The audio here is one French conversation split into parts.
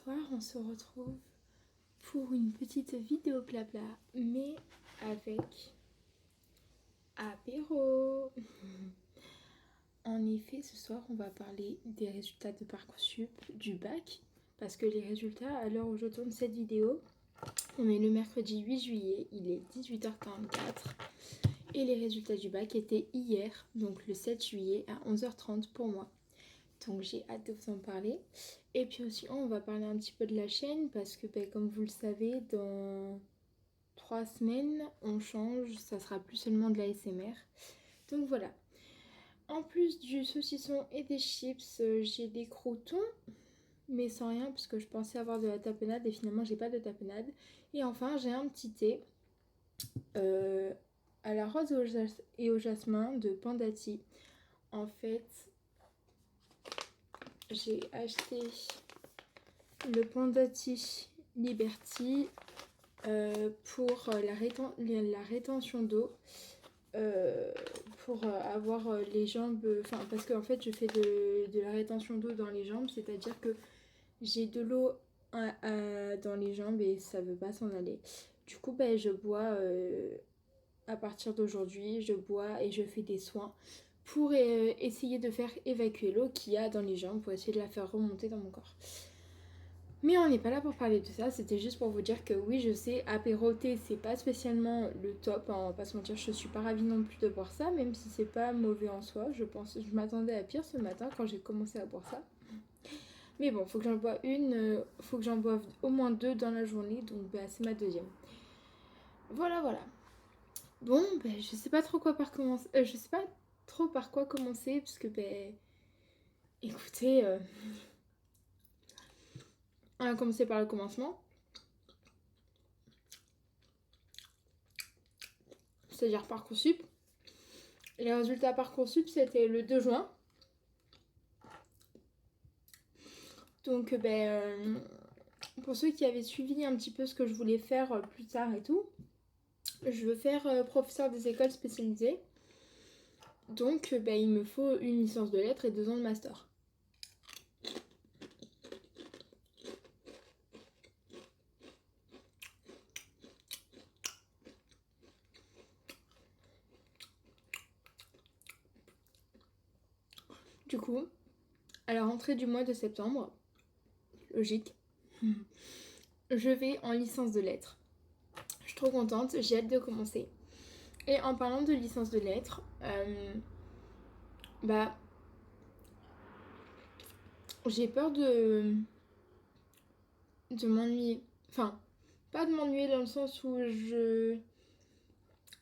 soir, on se retrouve pour une petite vidéo blabla, mais avec apéro. En effet, ce soir, on va parler des résultats de Parcoursup du bac, parce que les résultats, à l'heure où je tourne cette vidéo, on est le mercredi 8 juillet, il est 18h44, et les résultats du bac étaient hier, donc le 7 juillet à 11h30 pour moi. Donc j'ai hâte de vous en parler. Et puis aussi on va parler un petit peu de la chaîne parce que comme vous le savez, dans 3 semaines on change, ça sera plus seulement de la SMR. Donc voilà. En plus du saucisson et des chips, j'ai des croûtons, mais sans rien parce que je pensais avoir de la tapenade et finalement j'ai pas de tapenade. Et enfin j'ai un petit thé à la rose et au jasmin de Pandati. En fait, j'ai acheté le Pandati Liberty pour la rétention d'eau, pour avoir les jambes, enfin parce qu'en fait je fais de la rétention d'eau dans les jambes, c'est-à-dire que j'ai de l'eau dans les jambes et ça veut pas s'en aller. Du coup je bois à partir d'aujourd'hui, je bois et je fais des soins pour essayer de faire évacuer l'eau qu'il y a dans les jambes, pour essayer de la faire remonter dans mon corps. Mais on n'est pas là pour parler de ça, c'était juste pour vous dire que oui, je sais, apéroter, c'est pas spécialement le top, hein, on va pas se mentir, je suis pas ravie non plus de boire ça, même si c'est pas mauvais en soi, je m'attendais à pire ce matin quand j'ai commencé à boire ça. Mais bon, faut que j'en boive faut que j'en boive au moins 2 dans la journée, donc c'est ma deuxième. Voilà. Bon, je sais pas trop je sais pas trop par quoi commencer, parce que écoutez, on va commencer par le commencement. C'est-à-dire Parcoursup. Les résultats Parcoursup, c'était le 2 juin. Donc, pour ceux qui avaient suivi un petit peu ce que je voulais faire plus tard et tout, je veux faire professeur des écoles spécialisées. Donc, il me faut une licence de lettres et 2 ans de master. Du coup, à la rentrée du mois de septembre, logique, je vais en licence de lettres. Je suis trop contente, j'ai hâte de commencer. Et en parlant de licence de lettres, j'ai peur de m'ennuyer. Enfin, pas de m'ennuyer dans le sens où je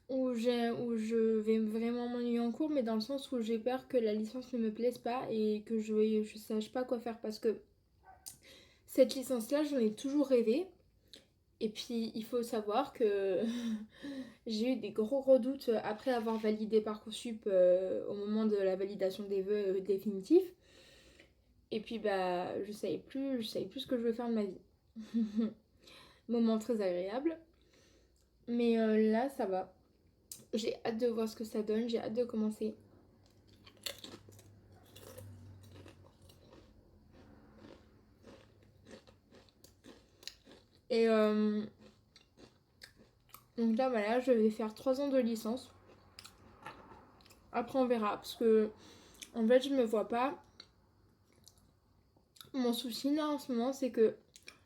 vais vraiment m'ennuyer en cours, mais dans le sens où j'ai peur que la licence ne me plaise pas et que je sache pas quoi faire, parce que cette licence-là, j'en ai toujours rêvé. Et puis, il faut savoir que j'ai eu des gros doutes après avoir validé Parcoursup au moment de la validation des vœux définitifs. Et puis, je savais plus ce que je voulais faire de ma vie. Moment très agréable. Mais là, ça va. J'ai hâte de voir ce que ça donne, j'ai hâte de commencer. Et donc là, voilà, je vais faire 3 ans de licence. Après, on verra, parce que en fait, je me vois pas. Mon souci là en ce moment, c'est que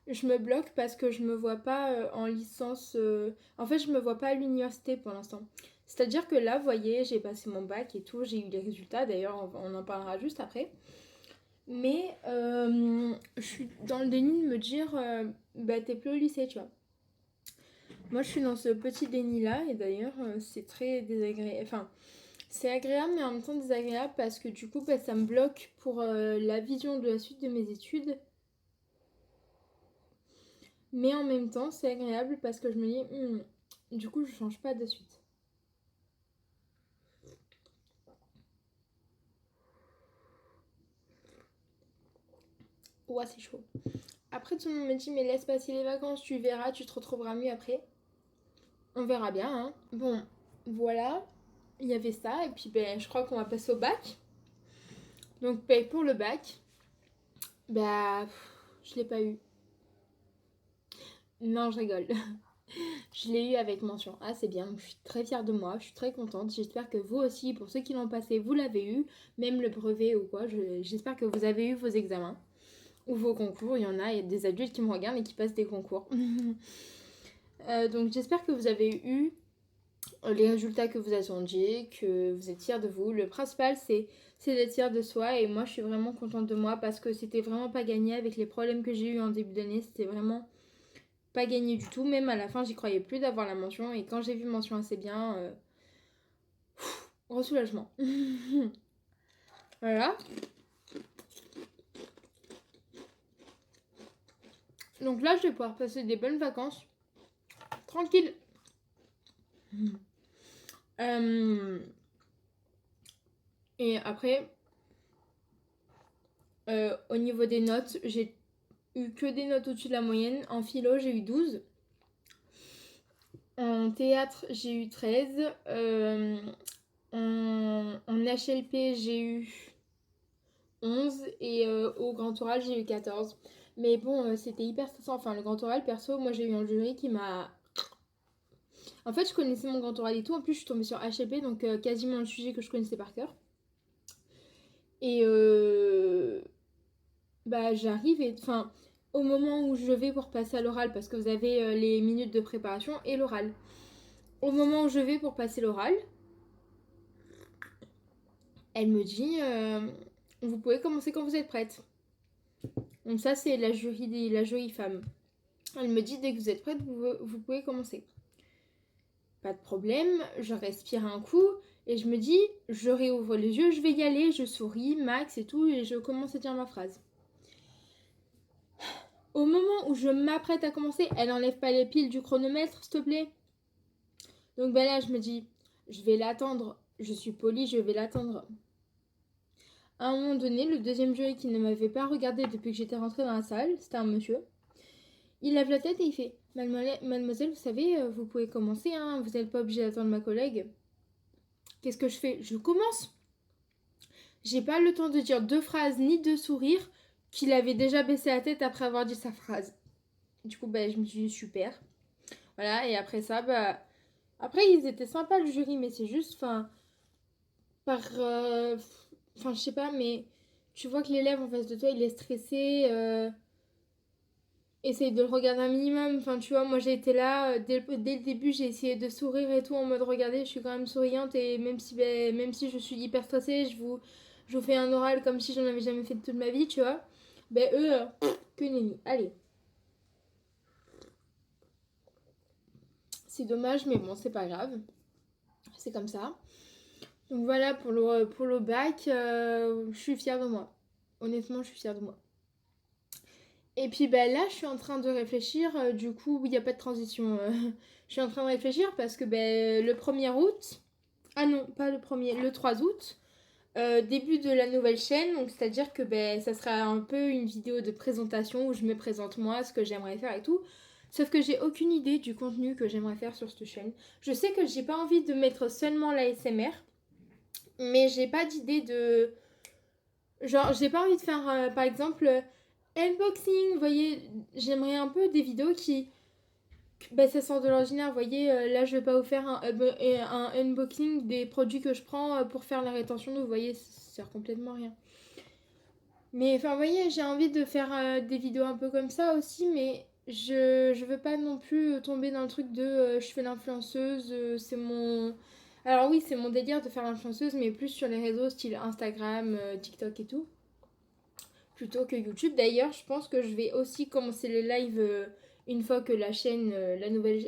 je me bloque parce que je me vois pas en licence. En fait, je me vois pas à l'université pour l'instant. C'est-à-dire que là, vous voyez, j'ai passé mon bac et tout, j'ai eu les résultats. D'ailleurs, on en parlera juste après. Mais je suis dans le déni de me dire, t'es plus au lycée, tu vois. Moi, je suis dans ce petit déni-là, et d'ailleurs, c'est très désagréable. Enfin, c'est agréable, mais en même temps désagréable parce que du coup, ça me bloque pour la vision de la suite de mes études. Mais en même temps, c'est agréable parce que je me dis, du coup, je change pas de suite. Ouah, c'est chaud. Après, tout le monde me dit, mais laisse passer les vacances, tu verras, tu te retrouveras mieux après. On verra bien, hein. Bon, voilà, il y avait ça, et puis je crois qu'on va passer au bac. Donc, pour le bac, je l'ai pas eu. Non, je rigole. Je l'ai eu avec mention. Ah, c'est bien. Je suis très fière de moi. Je suis très contente. J'espère que vous aussi, pour ceux qui l'ont passé, vous l'avez eu. Même le brevet ou quoi. J'espère que vous avez eu vos examens ou vos concours. Il y a des adultes qui me regardent et qui passent des concours. Donc, j'espère que vous avez eu les résultats que vous attendiez, que vous êtes fiers de vous. Le principal, c'est d'être fier de soi. Et moi, je suis vraiment contente de moi parce que c'était vraiment pas gagné avec les problèmes que j'ai eu en début d'année. C'était vraiment pas gagné du tout. Même à la fin, j'y croyais plus d'avoir la mention. Et quand j'ai vu mention assez bien, gros soulagement. Voilà. Donc là, je vais pouvoir passer des bonnes vacances. Tranquille. Et après, au niveau des notes, j'ai eu que des notes au-dessus de la moyenne. En philo, j'ai eu 12. En théâtre, j'ai eu 13. En HLP, j'ai eu 11. Et au grand oral, j'ai eu 14. Mais bon, c'était hyper stressant. Enfin, le grand oral, perso, moi, j'ai eu un jury qui m'a... En fait, je connaissais mon grand oral et tout. En plus, je suis tombée sur HLP, donc quasiment un sujet que je connaissais par cœur. Et bah, j'arrive et... Enfin, au moment où je vais pour passer à l'oral, parce que vous avez les minutes de préparation et l'oral. Au moment où je vais pour passer l'oral, elle me dit vous pouvez commencer quand vous êtes prête. Donc ça, c'est la jury femme. Elle me dit dès que vous êtes prête, vous pouvez commencer. Pas de problème, je respire un coup et je me dis je réouvre les yeux, je vais y aller, je souris, max et tout, et je commence à dire ma phrase. Au moment où je m'apprête à commencer, elle enlève pas les piles du chronomètre, s'il te plaît. Donc ben là, je me dis, je vais l'attendre. Je suis polie, je vais l'attendre. À un moment donné, le deuxième jury qui ne m'avait pas regardé depuis que j'étais rentrée dans la salle, c'était un monsieur. Il lève la tête et il fait Mademoiselle, vous savez, vous pouvez commencer, hein, vous n'êtes pas obligée d'attendre ma collègue. Qu'est-ce que je fais? Je commence. J'ai pas le temps de dire deux phrases ni de sourire qu'il avait déjà baissé la tête après avoir dit sa phrase. Du coup, je me suis dit super. Voilà, et après ça, après, ils étaient sympas le jury, mais c'est juste, je sais pas, mais tu vois que l'élève en face de toi, il est stressé. Essaye de le regarder un minimum. Enfin, tu vois, moi j'ai été là, dès le début, j'ai essayé de sourire et tout, en mode regardez, je suis quand même souriante. Et même si je suis hyper stressée, je vous fais un oral comme si j'en avais jamais fait de toute ma vie, tu vois. Eux, que nenni. Allez. C'est dommage, mais bon, c'est pas grave. C'est comme ça. Donc voilà pour le bac, je suis fière de moi. Honnêtement, je suis fière de moi. Et puis là, je suis en train de réfléchir. Du coup, il n'y a pas de transition. Je suis en train de réfléchir parce que le 1er août, ah non, pas le 1er, le 3 août, début de la nouvelle chaîne. Donc, c'est-à-dire que ça sera un peu une vidéo de présentation où je me présente moi, ce que j'aimerais faire et tout. Sauf que j'ai aucune idée du contenu que j'aimerais faire sur cette chaîne. Je sais que j'ai pas envie de mettre seulement la SMR, mais j'ai pas d'idée de... Genre, j'ai pas envie de faire, par exemple, unboxing. Vous voyez, j'aimerais un peu des vidéos qui... ça sort de l'ordinaire. Vous voyez, là, je vais pas vous faire un unboxing des produits que je prends pour faire la rétention d'eau. Vous voyez, ça sert complètement à rien. Mais, enfin, vous voyez, j'ai envie de faire des vidéos un peu comme ça aussi, mais je veux pas non plus tomber dans le truc de je fais l'influenceuse, c'est mon... Alors oui, c'est mon délire de faire l'influenceuse, mais plus sur les réseaux style Instagram, TikTok et tout, plutôt que YouTube. D'ailleurs, je pense que je vais aussi commencer les lives une fois que la chaîne, la nouvelle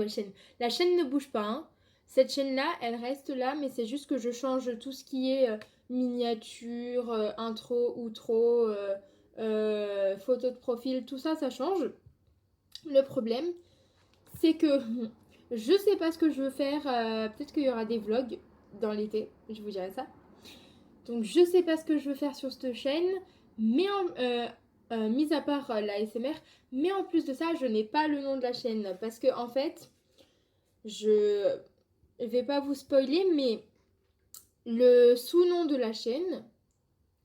chaîne, la chaîne ne bouge pas, hein. Cette chaîne-là, elle reste là, mais c'est juste que je change tout ce qui est miniature, intro, outro, photo de profil, tout ça, ça change. Le problème, c'est que je sais pas ce que je veux faire. Peut-être qu'il y aura des vlogs dans l'été, je vous dirai ça. Donc je sais pas ce que je veux faire sur cette chaîne, mais mis à part la SMR, mais en plus de ça, je n'ai pas le nom de la chaîne parce que en fait, je vais pas vous spoiler, mais le sous-nom de la chaîne,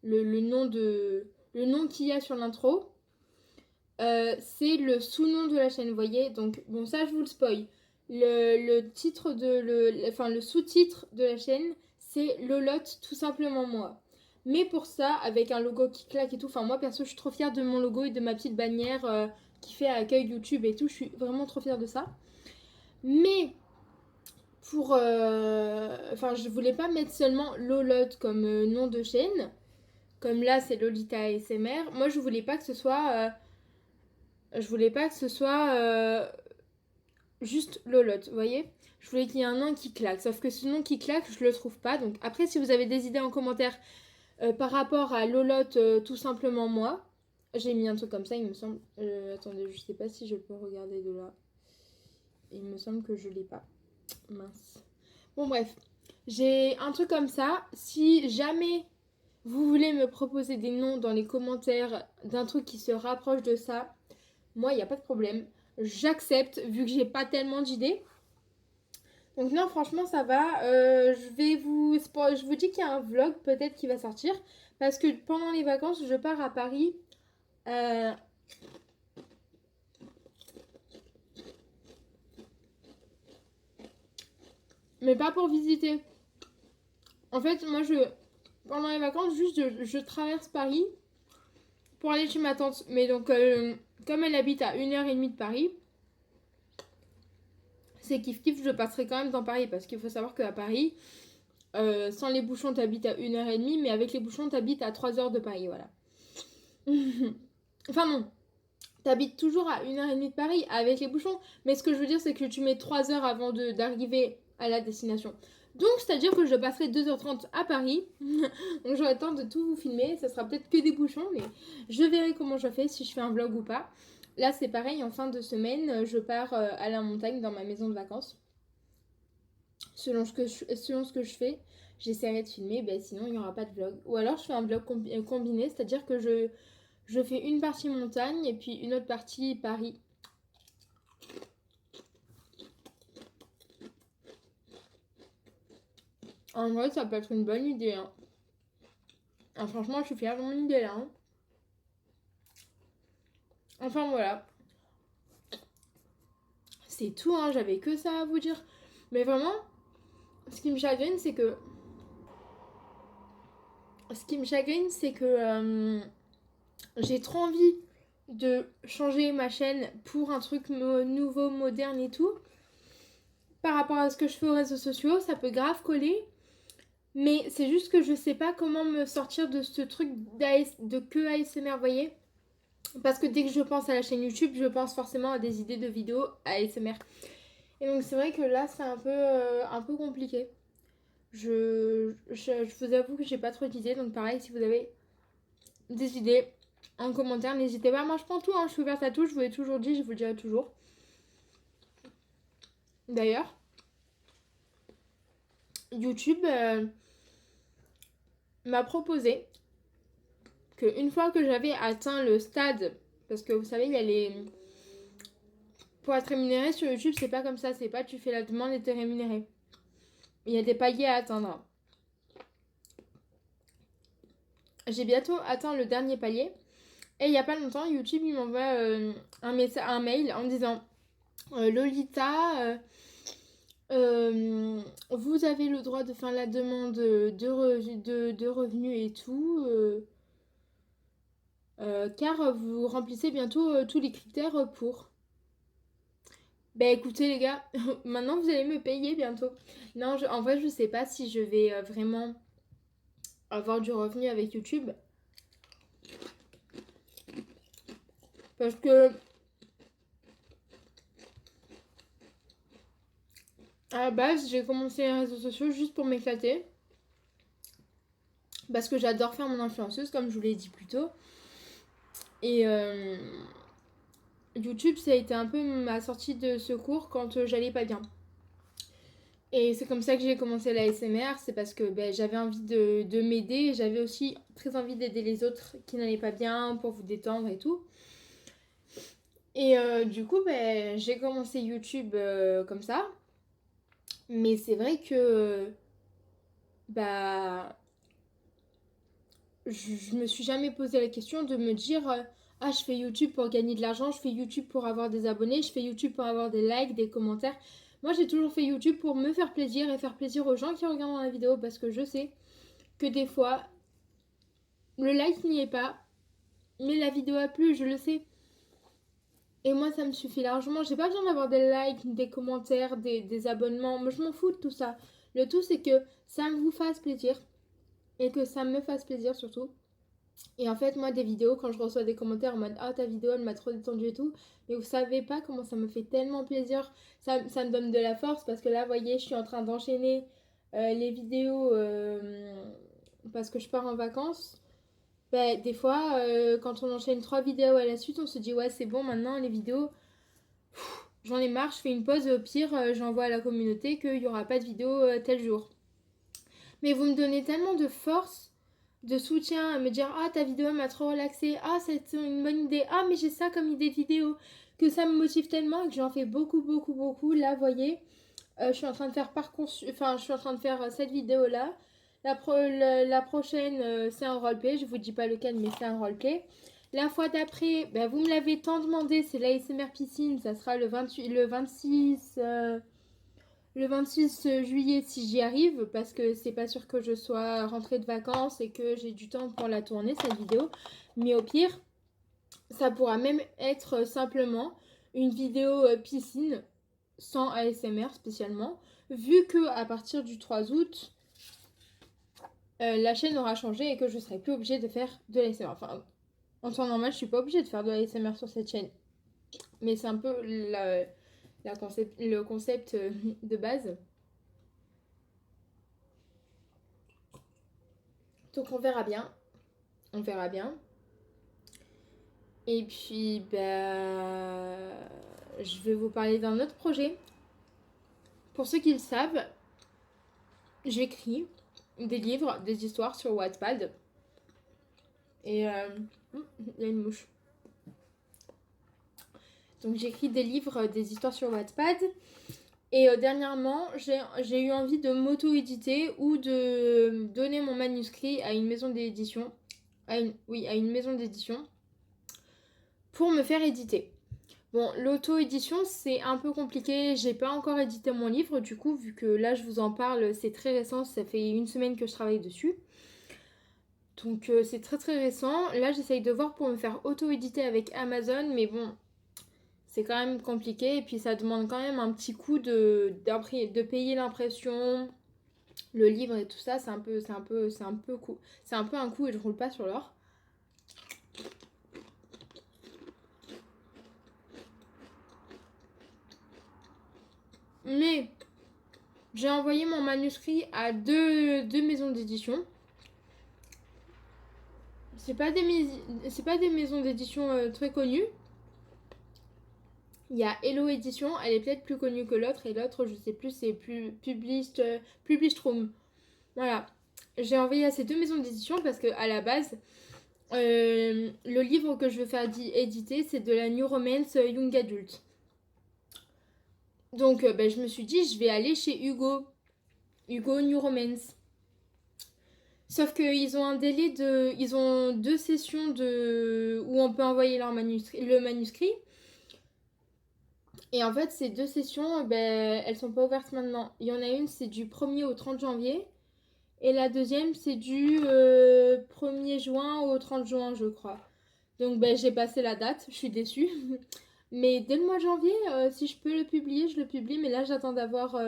le nom qu'il y a sur l'intro, c'est le sous-nom de la chaîne, vous voyez. Donc, bon, ça, je vous le spoil. Le titre enfin, le sous-titre de la chaîne, c'est Lolotte, tout simplement moi. Mais pour ça, avec un logo qui claque et tout, enfin, moi, perso, je suis trop fière de mon logo et de ma petite bannière qui fait accueil YouTube et tout. Je suis vraiment trop fière de ça. Mais pour... Enfin, je voulais pas mettre seulement Lolotte comme nom de chaîne. Comme là, c'est Lolita ASMR. Moi, je voulais pas que ce soit... je voulais pas que ce soit juste Lolotte, vous voyez. Je voulais qu'il y ait un nom qui claque. Sauf que ce nom qui claque, je le trouve pas. Donc après, si vous avez des idées en commentaire par rapport à Lolotte, tout simplement moi, j'ai mis un truc comme ça, il me semble. Attendez, je sais pas si je peux regarder de là. Il me semble que je l'ai pas. Mince. Bon, bref. J'ai un truc comme ça. Si jamais vous voulez me proposer des noms dans les commentaires d'un truc qui se rapproche de ça, moi, il n'y a pas de problème. J'accepte, vu que j'ai pas tellement d'idées. Donc non, franchement, ça va. Je vous dis qu'il y a un vlog peut-être qui va sortir. Parce que pendant les vacances, je pars à Paris. Euh, mais pas pour visiter. En fait, moi, pendant les vacances, juste, je traverse Paris pour aller chez ma tante. Mais donc, comme elle habite à 1h30 de Paris, c'est kiff-kiff, je passerai quand même dans Paris. Parce qu'il faut savoir qu'à Paris, sans les bouchons, t'habites à 1h30, mais avec les bouchons, t'habites à 3h de Paris, voilà. Enfin non, t'habites toujours à 1h30 de Paris avec les bouchons, mais ce que je veux dire, c'est que tu mets 3 heures avant d'arriver à la destination. Donc, c'est-à-dire que je passerai 2h30 à Paris, donc j'aurai le temps de tout vous filmer, ça sera peut-être que des bouchons, mais je verrai comment je fais, si je fais un vlog ou pas. Là, c'est pareil, en fin de semaine, je pars à la montagne dans ma maison de vacances. Selon ce que je fais, j'essaierai de filmer, ben, sinon il n'y aura pas de vlog. Ou alors je fais un vlog combiné, c'est-à-dire que je fais une partie montagne et puis une autre partie Paris. En vrai, ça peut être une bonne idée. Hein. Ah, franchement, je suis fière de mon idée là. Hein. Enfin voilà. C'est tout, hein. J'avais que ça à vous dire. Mais vraiment, ce qui me chagrine, c'est que... J'ai trop envie de changer ma chaîne pour un truc nouveau, moderne et tout. Par rapport à ce que je fais aux réseaux sociaux, ça peut grave coller. Mais c'est juste que je sais pas comment me sortir de ce truc de que ASMR, vous voyez. Parce que dès que je pense à la chaîne YouTube, je pense forcément à des idées de vidéos ASMR. Et donc c'est vrai que là, c'est un peu compliqué. Je vous avoue que j'ai pas trop d'idées. Donc pareil, si vous avez des idées en commentaire, n'hésitez pas. Moi, je prends tout. Hein. Je suis ouverte à tout. Je vous l'ai toujours dit, je vous le dirai toujours. D'ailleurs, YouTube m'a proposé qu'une fois que j'avais atteint le stade, parce que vous savez, il y a les... Pour être rémunéré sur YouTube, c'est pas comme ça, c'est pas tu fais la demande et t'es rémunéré. Il y a des paliers à atteindre. J'ai bientôt atteint le dernier palier. Et il y a pas longtemps, YouTube il m'envoie un mail en me disant Lolita, vous avez le droit de faire la demande de revenus et tout. Car vous remplissez bientôt tous les critères pour. Bah écoutez les gars, maintenant vous allez me payer bientôt. Non, en vrai je sais pas si je vais vraiment avoir du revenu avec YouTube. Parce que à la base j'ai commencé les réseaux sociaux juste pour m'éclater. Parce que j'adore faire mon influenceuse comme je vous l'ai dit plus tôt. Et YouTube ça a été un peu ma sortie de secours quand j'allais pas bien. Et c'est comme ça que j'ai commencé la SMR, c'est parce que j'avais envie de m'aider, j'avais aussi très envie d'aider les autres qui n'allaient pas bien pour vous détendre et tout. Et du coup, j'ai commencé YouTube comme ça. Mais c'est vrai que je me suis jamais posé la question de me dire ah, je fais YouTube pour gagner de l'argent, je fais YouTube pour avoir des abonnés, je fais YouTube pour avoir des likes, des commentaires. Moi, j'ai toujours fait YouTube pour me faire plaisir et faire plaisir aux gens qui regardent la vidéo parce que je sais que des fois, le like n'y est pas, mais la vidéo a plu, je le sais. Et moi, ça me suffit largement. J'ai pas besoin d'avoir des likes, des commentaires, des abonnements. Moi, je m'en fous de tout ça. Le tout, c'est que ça me vous fasse plaisir et que ça me fasse plaisir surtout. Et en fait, moi, des vidéos, quand je reçois des commentaires en mode ah, ta vidéo, elle m'a trop détendu et tout, mais vous savez pas comment ça me fait tellement plaisir. Ça me donne de la force parce que là, vous voyez, je suis en train d'enchaîner les vidéos parce que je pars en vacances. Bah, des fois, quand on enchaîne 3 vidéos à la suite, on se dit ouais, c'est bon, maintenant les vidéos, j'en ai marre, je fais une pause et au pire, j'envoie à la communauté qu'il n'y aura pas de vidéo tel jour. Mais vous me donnez tellement de force, de soutien à me dire ah, ta vidéo m'a trop relaxée, ah, c'est une bonne idée, ah, mais j'ai ça comme idée de vidéo, que ça me motive tellement et que j'en fais beaucoup, beaucoup, beaucoup. Là, vous voyez, je suis en train de faire enfin, je suis en train de faire cette vidéo là. La prochaine, c'est un roleplay. Je vous dis pas lequel, mais c'est un roleplay. La fois d'après, bah, vous me l'avez tant demandé, c'est l'ASMR piscine. Ça sera le 26 juillet si j'y arrive, parce que c'est pas sûr que je sois rentrée de vacances et que j'ai du temps pour la tourner, cette vidéo. Mais au pire, ça pourra même être simplement une vidéo piscine sans ASMR spécialement, vu que à partir du 3 août, la chaîne aura changé et que je serai plus obligée de faire de l'ASMR. Enfin, en temps normal, je suis pas obligée de faire de l'ASMR sur cette chaîne. Mais c'est un peu le concept de base. Donc on verra bien. On verra bien. Et puis, bah, je vais vous parler d'un autre projet. Pour ceux qui le savent, j'écris des livres, des histoires sur Wattpad. Et il y a une mouche. Donc j'écris des livres, des histoires sur Wattpad. Et dernièrement, j'ai eu envie de m'auto-éditer ou de donner mon manuscrit à une maison d'édition. À une maison d'édition. Pour me faire éditer. Bon, l'auto-édition, c'est un peu compliqué. J'ai pas encore édité mon livre, du coup, vu que là, je vous en parle, c'est très récent. Ça fait une semaine que je travaille dessus. Donc, c'est très très récent. Là, j'essaye de voir pour me faire auto-éditer avec Amazon. Mais bon, c'est quand même compliqué. Et puis, ça demande quand même un petit coup de payer l'impression, le livre et tout ça. C'est un peu un coup et je roule pas sur l'or. Mais j'ai envoyé mon manuscrit à deux maisons d'édition. C'est pas des maisons d'édition très connues. Il y a Hello Édition, elle est peut-être plus connue que l'autre, et l'autre, je sais plus, c'est plus Published Room. Voilà. J'ai envoyé à ces deux maisons d'édition parce que à la base, le livre que je veux faire éditer, c'est de la New Romance Young Adult. Donc, je me suis dit, je vais aller chez Hugo New Romance. Sauf qu'ils ont un délai de... Ils ont 2 sessions où on peut envoyer le manuscrit. Et en fait, ces 2 sessions, elles sont pas ouvertes maintenant. Il y en a une, c'est du 1er au 30 janvier. Et la deuxième, c'est du 1er juin au 30 juin, je crois. Donc, j'ai passé la date. Je suis déçue. Mais dès le mois de janvier, si je peux le publier, je le publie. Mais là, j'attends d'avoir...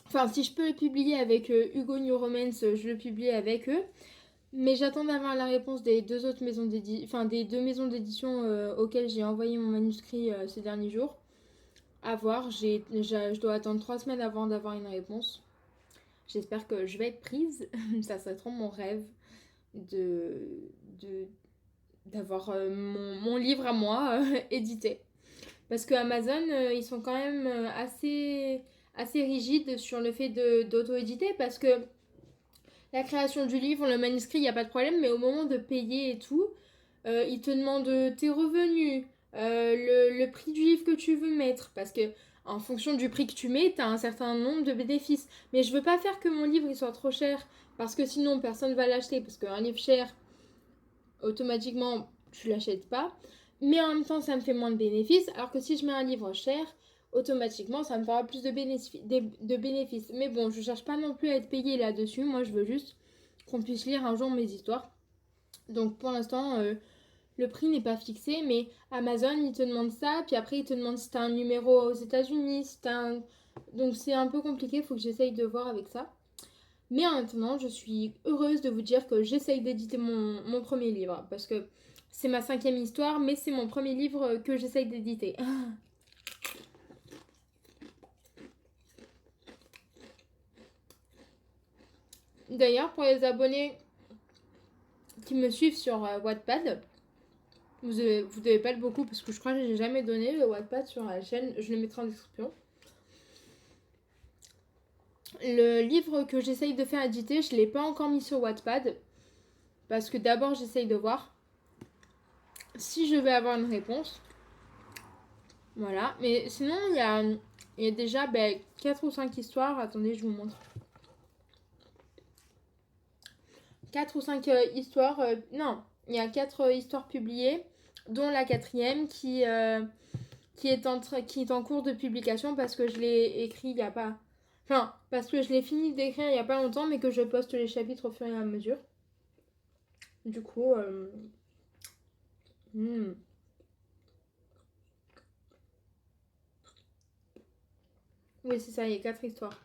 Enfin, si je peux le publier avec Hugo New Romance, je le publie avec eux. Mais j'attends d'avoir la réponse des deux autres maisons d'édition, enfin des 2 maisons d'édition auxquelles j'ai envoyé mon manuscrit ces derniers jours. À voir, je dois attendre 3 semaines avant d'avoir une réponse. J'espère que je vais être prise. Ça serait trop mon rêve d'avoir mon livre à moi édité. Parce que Amazon, ils sont quand même assez rigides sur le fait d'auto-éditer parce que la création du livre, le manuscrit, il n'y a pas de problème, mais au moment de payer et tout, ils te demandent tes revenus, le prix du livre que tu veux mettre, parce que en fonction du prix que tu mets, tu as un certain nombre de bénéfices. Mais je veux pas faire que mon livre il soit trop cher, parce que sinon personne va l'acheter, parce qu'un livre cher, automatiquement, je l'achète pas. Mais en même temps, ça me fait moins de bénéfices. Alors que si je mets un livre cher, automatiquement, ça me fera plus de bénéfices. Mais bon, je cherche pas non plus à être payée là-dessus. Moi, je veux juste qu'on puisse lire un jour mes histoires. Donc pour l'instant, le prix n'est pas fixé. Mais Amazon, il te demande ça. Puis après, il te demande si tu as un numéro aux États-Unis. Si donc c'est un peu compliqué. Il faut que j'essaye de voir avec ça. Mais en attendant, je suis heureuse de vous dire que j'essaye d'éditer mon premier livre. Parce que c'est ma 5e histoire, mais c'est mon premier livre que j'essaye d'éditer. D'ailleurs, pour les abonnés qui me suivent sur Wattpad, vous devez pas être beaucoup parce que je crois que j'ai jamais donné le Wattpad sur la chaîne. Je le mettrai en description. Le livre que j'essaye de faire éditer, je l'ai pas encore mis sur Wattpad. Parce que d'abord, j'essaye de voir si je vais avoir une réponse. Voilà. Mais sinon, il y a déjà 4 ou 5 histoires. Attendez, je vous montre. 4 ou 5 histoires. Non, il y a 4 histoires publiées, dont la 4e qui est en cours de publication parce que je l'ai écrit il n'y a pas... Enfin, parce que je l'ai fini d'écrire il n'y a pas longtemps, mais que je poste les chapitres au fur et à mesure. Du coup... Oui, c'est ça, il y a 4 histoires.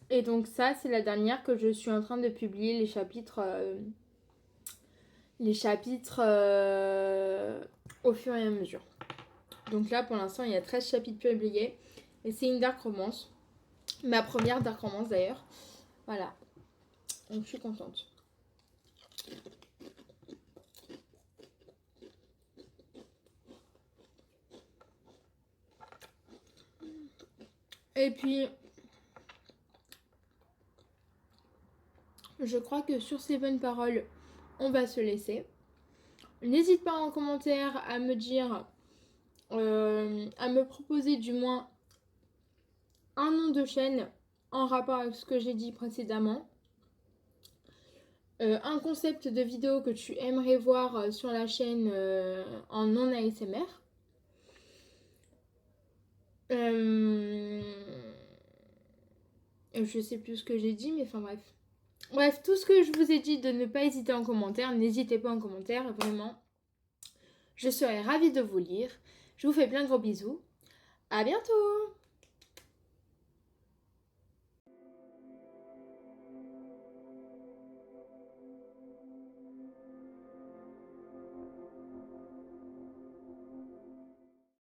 Et donc ça, c'est la dernière que je suis en train de publier, les chapitres... au fur et à mesure. Donc là, pour l'instant, il y a 13 chapitres publiés. Et c'est une dark romance. Ma première dark romance, d'ailleurs. Voilà. Donc, je suis contente. Et puis, je crois que sur ces bonnes paroles, on va se laisser. N'hésite pas en commentaire à me dire, à me proposer du moins un nom de chaîne en rapport avec ce que j'ai dit précédemment. Un concept de vidéo que tu aimerais voir sur la chaîne en non ASMR. Je sais plus ce que j'ai dit, mais enfin bref. Bref, tout ce que je vous ai dit, de ne pas hésiter en commentaire. N'hésitez pas en commentaire, vraiment. Je serai ravie de vous lire. Je vous fais plein de gros bisous. À bientôt!